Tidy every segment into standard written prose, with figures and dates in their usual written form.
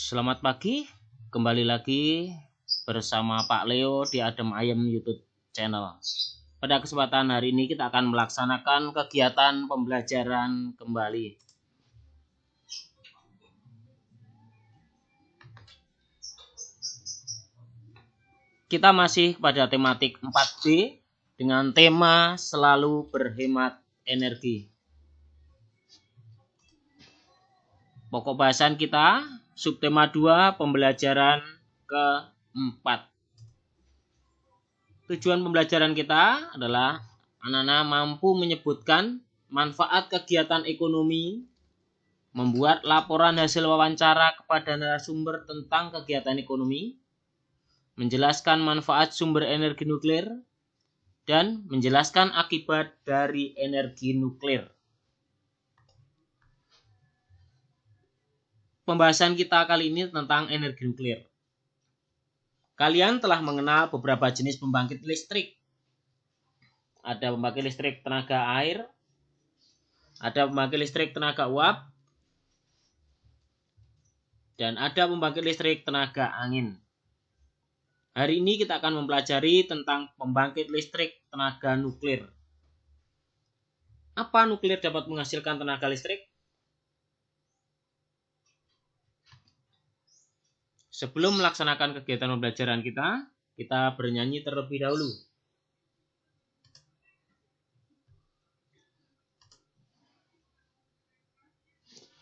Selamat pagi, kembali lagi bersama Pak Leo di Adem Ayem YouTube channel. Pada kesempatan hari ini kita akan melaksanakan kegiatan pembelajaran kembali. Kita masih pada tematik 4B dengan tema selalu berhemat energi. Pokok bahasan kita subtema 2 pembelajaran keempat. Tujuan pembelajaran kita adalah anak-anak mampu menyebutkan manfaat kegiatan ekonomi, membuat laporan hasil wawancara kepada narasumber tentang kegiatan ekonomi, menjelaskan manfaat sumber energi nuklir, dan menjelaskan akibat dari energi nuklir. Pembahasan kita kali ini tentang energi nuklir. Kalian telah mengenal beberapa jenis pembangkit listrik. Ada pembangkit listrik tenaga air, ada pembangkit listrik tenaga uap, dan ada pembangkit listrik tenaga angin. Hari ini kita akan mempelajari tentang pembangkit listrik tenaga nuklir. Apa nuklir dapat menghasilkan tenaga listrik? Sebelum melaksanakan kegiatan pembelajaran kita bernyanyi terlebih dahulu.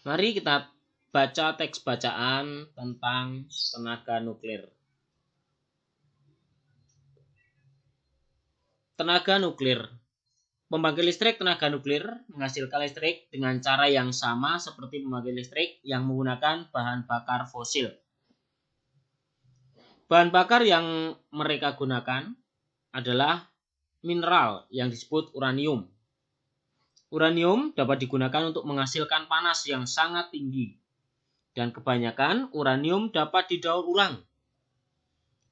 Mari kita baca teks bacaan tentang tenaga nuklir. Tenaga nuklir. Pembangkit listrik tenaga nuklir menghasilkan listrik dengan cara yang sama seperti pembangkit listrik yang menggunakan bahan bakar fosil. Bahan bakar yang mereka gunakan adalah mineral yang disebut uranium. Uranium dapat digunakan untuk menghasilkan panas yang sangat tinggi. Dan kebanyakan uranium dapat didaur ulang.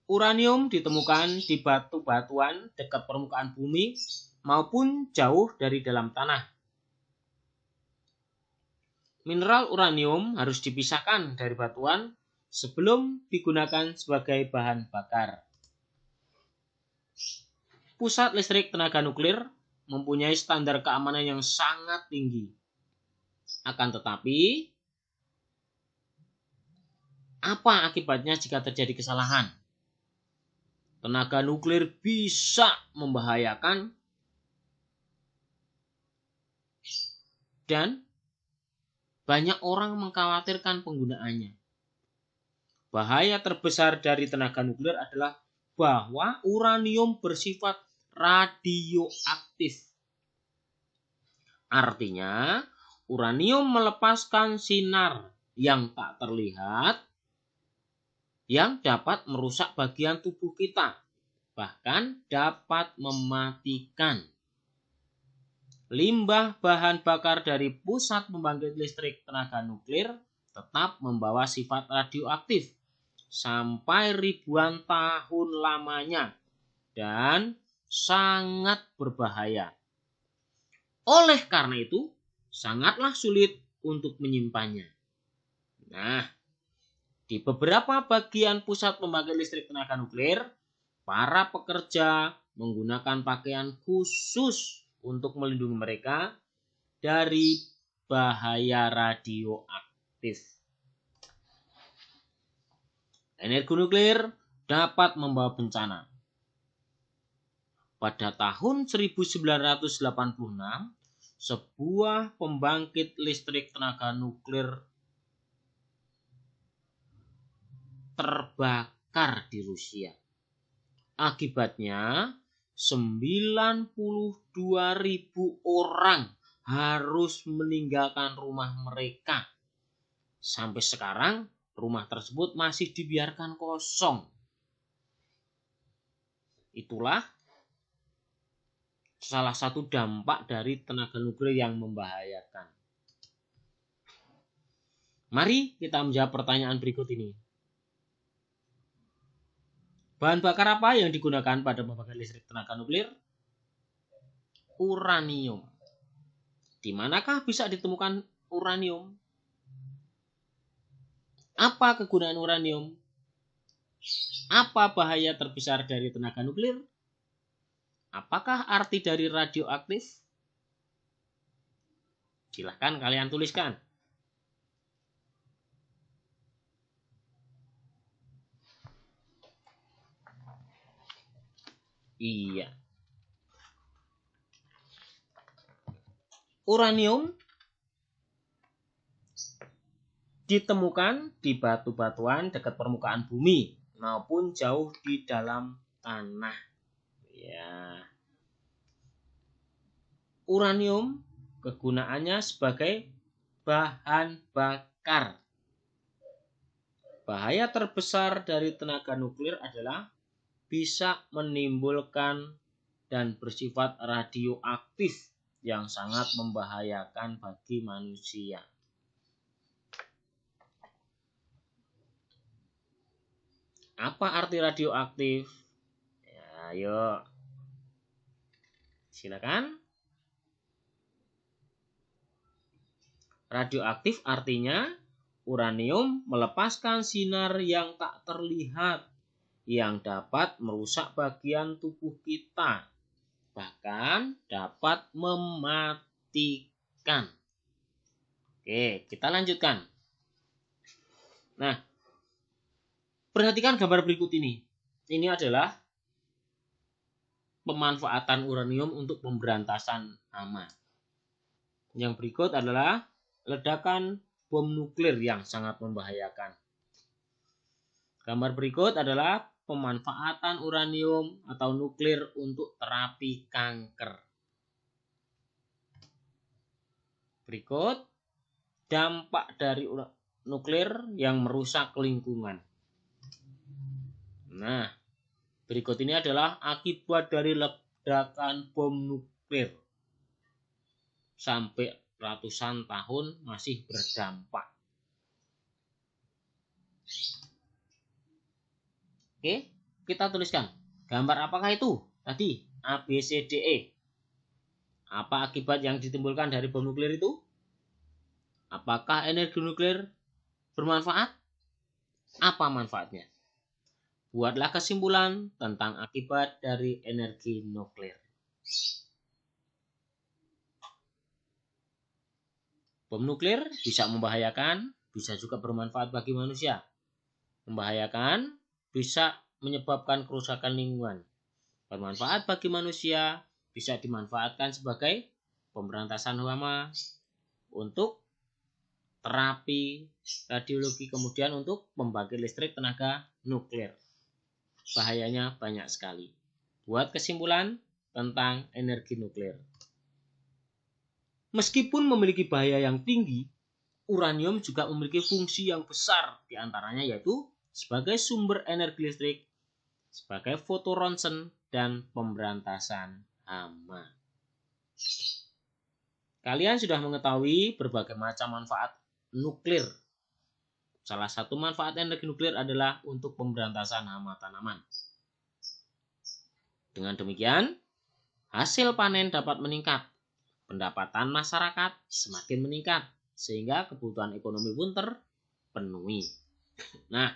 Uranium ditemukan di batu-batuan dekat permukaan bumi maupun jauh dari dalam tanah. Mineral uranium harus dipisahkan dari batuan sebelum digunakan sebagai bahan bakar. Pusat listrik tenaga nuklir mempunyai standar keamanan yang sangat tinggi. Akan tetapi, apa akibatnya jika terjadi kesalahan? Tenaga nuklir bisa membahayakan dan banyak orang mengkhawatirkan penggunaannya. Bahaya terbesar dari tenaga nuklir adalah bahwa uranium bersifat radioaktif. Artinya, uranium melepaskan sinar yang tak terlihat yang dapat merusak bagian tubuh kita, bahkan dapat mematikan. Limbah bahan bakar dari pusat pembangkit listrik tenaga nuklir tetap membawa sifat radioaktif sampai ribuan tahun lamanya dan sangat berbahaya. Oleh karena itu, sangatlah sulit untuk menyimpannya. Nah, di beberapa bagian pusat pembangkit listrik tenaga nuklir, para pekerja menggunakan pakaian khusus untuk melindungi mereka dari bahaya radioaktif. Energi nuklir dapat membawa bencana. Pada tahun 1986, sebuah pembangkit listrik tenaga nuklir terbakar di Rusia. Akibatnya, 92.000 orang harus meninggalkan rumah mereka. Sampai sekarang, rumah tersebut masih dibiarkan kosong. Itulah salah satu dampak dari tenaga nuklir yang membahayakan. Mari kita menjawab pertanyaan berikut ini. Bahan bakar apa yang digunakan pada pembangkit listrik tenaga nuklir? Uranium. Di manakah bisa ditemukan uranium? Apa kegunaan uranium? Apa bahaya terbesar dari tenaga nuklir? Apakah arti dari radioaktif? Silahkan kalian tuliskan. Iya. Uranium ditemukan di batu-batuan dekat permukaan bumi maupun jauh di dalam tanah. Ya. Uranium kegunaannya sebagai bahan bakar. Bahaya terbesar dari tenaga nuklir adalah bisa menimbulkan dan bersifat radioaktif yang sangat membahayakan bagi manusia. Apa arti radioaktif? Ya, ayo. Silakan. Radioaktif artinya uranium melepaskan sinar yang tak terlihat yang dapat merusak bagian tubuh kita, bahkan dapat mematikan. Oke, kita lanjutkan. Nah, perhatikan gambar berikut ini. Ini adalah pemanfaatan uranium untuk pemberantasan hama. Yang berikut adalah ledakan bom nuklir yang sangat membahayakan. Gambar berikut adalah pemanfaatan uranium atau nuklir untuk terapi kanker. Berikut dampak dari nuklir yang merusak lingkungan. Nah, berikut ini adalah akibat dari ledakan bom nuklir. Sampai ratusan tahun masih berdampak. Oke, kita tuliskan. Gambar apakah itu? Tadi A, B, C, D, E. Apa akibat yang ditimbulkan dari bom nuklir itu? Apakah energi nuklir bermanfaat? Apa manfaatnya? Buatlah kesimpulan tentang akibat dari energi nuklir. Bom nuklir bisa membahayakan, bisa juga bermanfaat bagi manusia. Membahayakan bisa menyebabkan kerusakan lingkungan. Bermanfaat bagi manusia bisa dimanfaatkan sebagai pemberantasan hama, untuk terapi radiologi, kemudian untuk pembangkit listrik tenaga nuklir. Bahayanya banyak sekali. Buat kesimpulan tentang energi nuklir. Meskipun memiliki bahaya yang tinggi, uranium juga memiliki fungsi yang besar, diantaranya yaitu sebagai sumber energi listrik, sebagai fotoronsen, dan pemberantasan hama. Kalian sudah mengetahui berbagai macam manfaat nuklir. Salah satu manfaat energi nuklir adalah untuk pemberantasan hama tanaman. Dengan demikian, hasil panen dapat meningkat, pendapatan masyarakat semakin meningkat, sehingga kebutuhan ekonomi pun terpenuhi. Nah,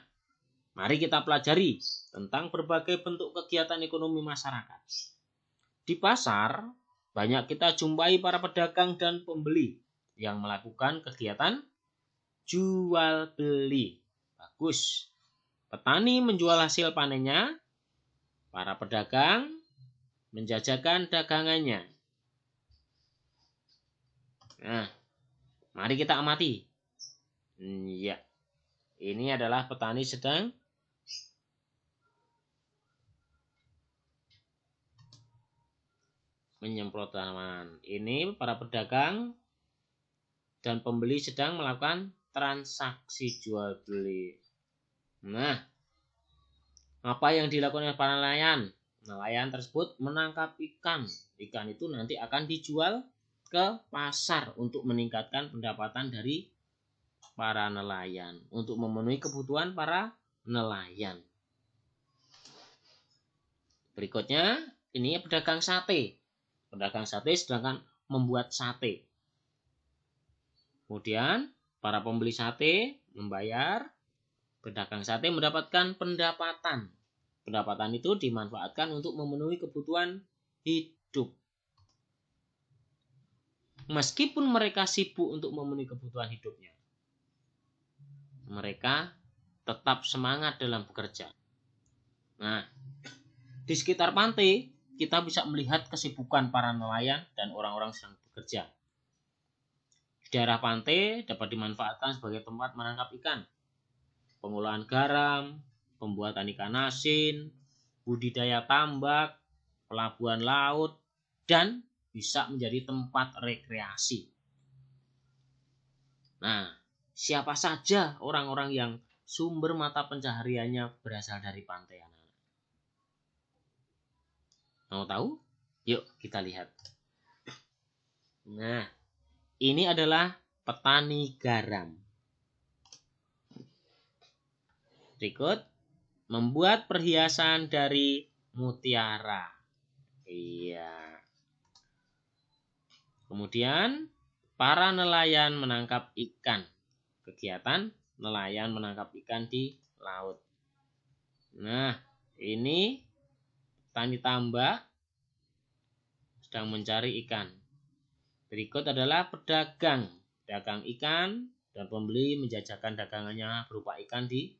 mari kita pelajari tentang berbagai bentuk kegiatan ekonomi masyarakat. Di pasar, banyak kita jumpai para pedagang dan pembeli yang melakukan kegiatan jual beli. Bagus. Petani menjual hasil panennya, para pedagang menjajakan dagangannya. Nah, mari kita amati. Ya, ini adalah petani sedang menyemprot tanaman. Ini para pedagang dan pembeli sedang melakukan transaksi jual beli. Nah, apa yang dilakukan oleh para nelayan? Nelayan tersebut menangkap ikan. Ikan itu nanti akan dijual ke pasar untuk meningkatkan pendapatan dari para nelayan, untuk memenuhi kebutuhan para nelayan. Berikutnya, ini pedagang sate. Pedagang sate sedangkan membuat sate. Kemudian para pembeli sate membayar, Pedagang sate mendapatkan pendapatan. Pendapatan itu dimanfaatkan untuk memenuhi kebutuhan hidup. Meskipun mereka sibuk untuk memenuhi kebutuhan hidupnya, mereka tetap semangat dalam bekerja. Nah, di sekitar pantai, kita bisa melihat kesibukan para nelayan dan orang-orang sedang bekerja. Daerah pantai dapat dimanfaatkan sebagai tempat menangkap ikan, pengolahan garam, pembuatan ikan asin, budidaya tambak, pelabuhan laut, dan bisa menjadi tempat rekreasi. Nah, siapa saja orang-orang yang sumber mata pencahariannya berasal dari pantai, anak-anak? Mau tahu? Yuk kita lihat. Nah, ini adalah petani garam. Berikut, membuat perhiasan dari mutiara. Iya. Kemudian, para nelayan menangkap ikan. Kegiatan nelayan menangkap ikan di laut. Nah, ini petani tambak sedang mencari ikan. Berikut adalah pedagang ikan dan pembeli menjajakan dagangannya berupa ikan di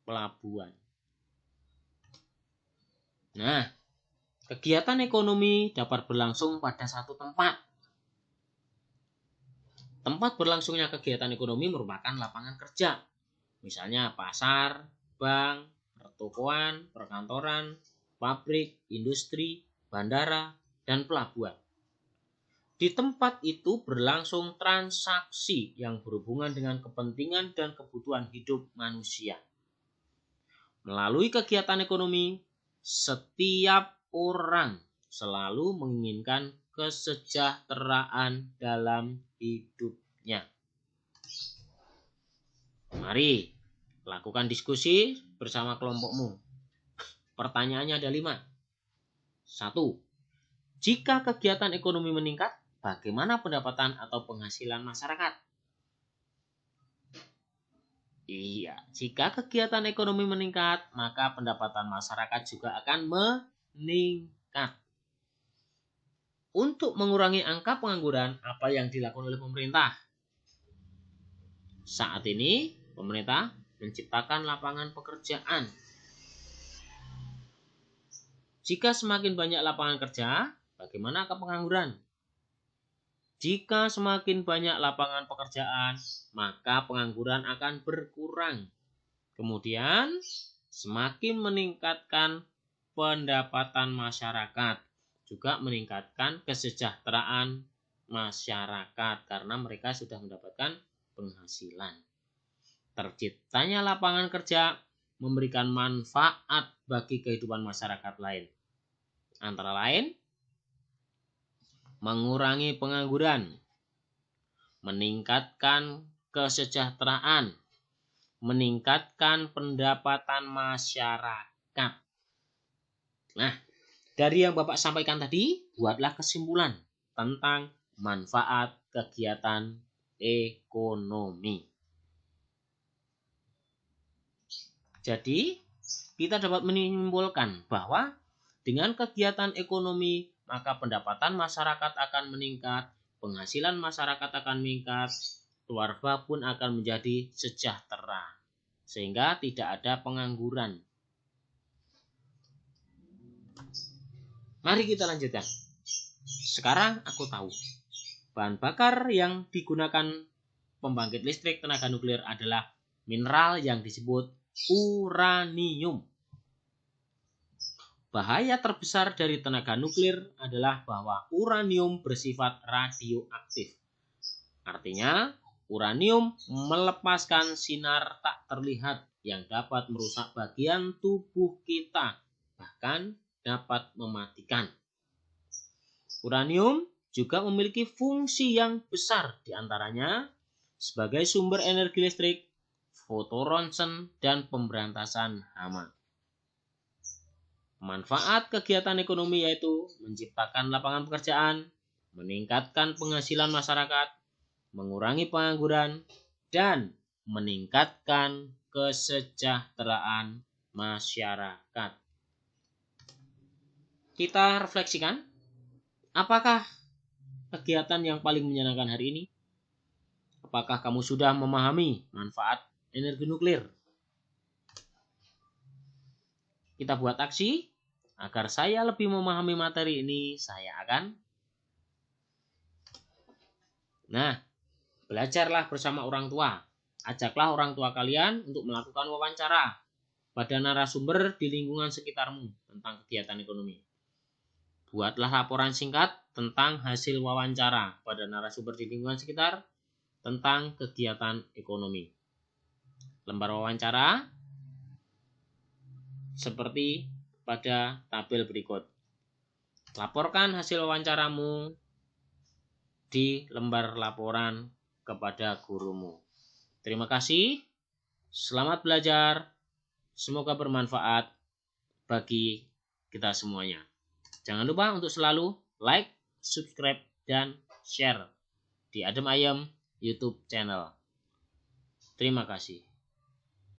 pelabuhan. Nah, kegiatan ekonomi dapat berlangsung pada satu tempat. Tempat berlangsungnya kegiatan ekonomi merupakan lapangan kerja. Misalnya pasar, bank, pertokoan, perkantoran, pabrik, industri, bandara, dan pelabuhan. Di tempat itu berlangsung transaksi yang berhubungan dengan kepentingan dan kebutuhan hidup manusia. Melalui kegiatan ekonomi, setiap orang selalu menginginkan kesejahteraan dalam hidupnya. Mari lakukan diskusi bersama kelompokmu. Pertanyaannya ada 5. 1. Jika kegiatan ekonomi meningkat, bagaimana pendapatan atau penghasilan masyarakat? Iya, jika kegiatan ekonomi meningkat, maka pendapatan masyarakat juga akan meningkat. Untuk mengurangi angka pengangguran, apa yang dilakukan oleh pemerintah? Saat ini, pemerintah menciptakan lapangan pekerjaan. Jika semakin banyak lapangan kerja, bagaimana angka pengangguran? Jika semakin banyak lapangan pekerjaan, maka pengangguran akan berkurang. Kemudian, semakin meningkatkan pendapatan masyarakat, juga meningkatkan kesejahteraan masyarakat karena mereka sudah mendapatkan penghasilan. Terciptanya lapangan kerja memberikan manfaat bagi kehidupan masyarakat lain. Antara lain, mengurangi pengangguran, meningkatkan kesejahteraan, meningkatkan pendapatan masyarakat. Nah, dari yang Bapak sampaikan tadi, buatlah kesimpulan tentang manfaat kegiatan ekonomi. Jadi, kita dapat menyimpulkan bahwa dengan kegiatan ekonomi, maka pendapatan masyarakat akan meningkat, penghasilan masyarakat akan meningkat, keluarga pun akan menjadi sejahtera, sehingga tidak ada pengangguran. Mari kita lanjutkan. Sekarang aku tahu, bahan bakar yang digunakan pembangkit listrik tenaga nuklir adalah mineral yang disebut uranium. Bahaya terbesar dari tenaga nuklir adalah bahwa uranium bersifat radioaktif. Artinya, uranium melepaskan sinar tak terlihat yang dapat merusak bagian tubuh kita, bahkan dapat mematikan. Uranium juga memiliki fungsi yang besar, diantaranya sebagai sumber energi listrik, fotoronsen, dan pemberantasan hama. Manfaat kegiatan ekonomi yaitu menciptakan lapangan pekerjaan, meningkatkan penghasilan masyarakat, mengurangi pengangguran, dan meningkatkan kesejahteraan masyarakat. Kita refleksikan, apakah kegiatan yang paling menyenangkan hari ini? Apakah kamu sudah memahami manfaat energi nuklir? Kita buat aksi. Agar saya lebih memahami materi ini, saya akan belajarlah bersama orang tua. Ajaklah orang tua kalian untuk melakukan wawancara pada narasumber di lingkungan sekitarmu tentang kegiatan ekonomi. Buatlah laporan singkat tentang hasil wawancara pada narasumber di lingkungan sekitar tentang kegiatan ekonomi. Lembar wawancara seperti pada tabel berikut. Laporkan hasil wawancaramu di lembar laporan kepada gurumu. Terima kasih. Selamat belajar. Semoga bermanfaat bagi kita semuanya. Jangan lupa untuk selalu like, subscribe, dan share di Adem Ayem YouTube channel. Terima kasih.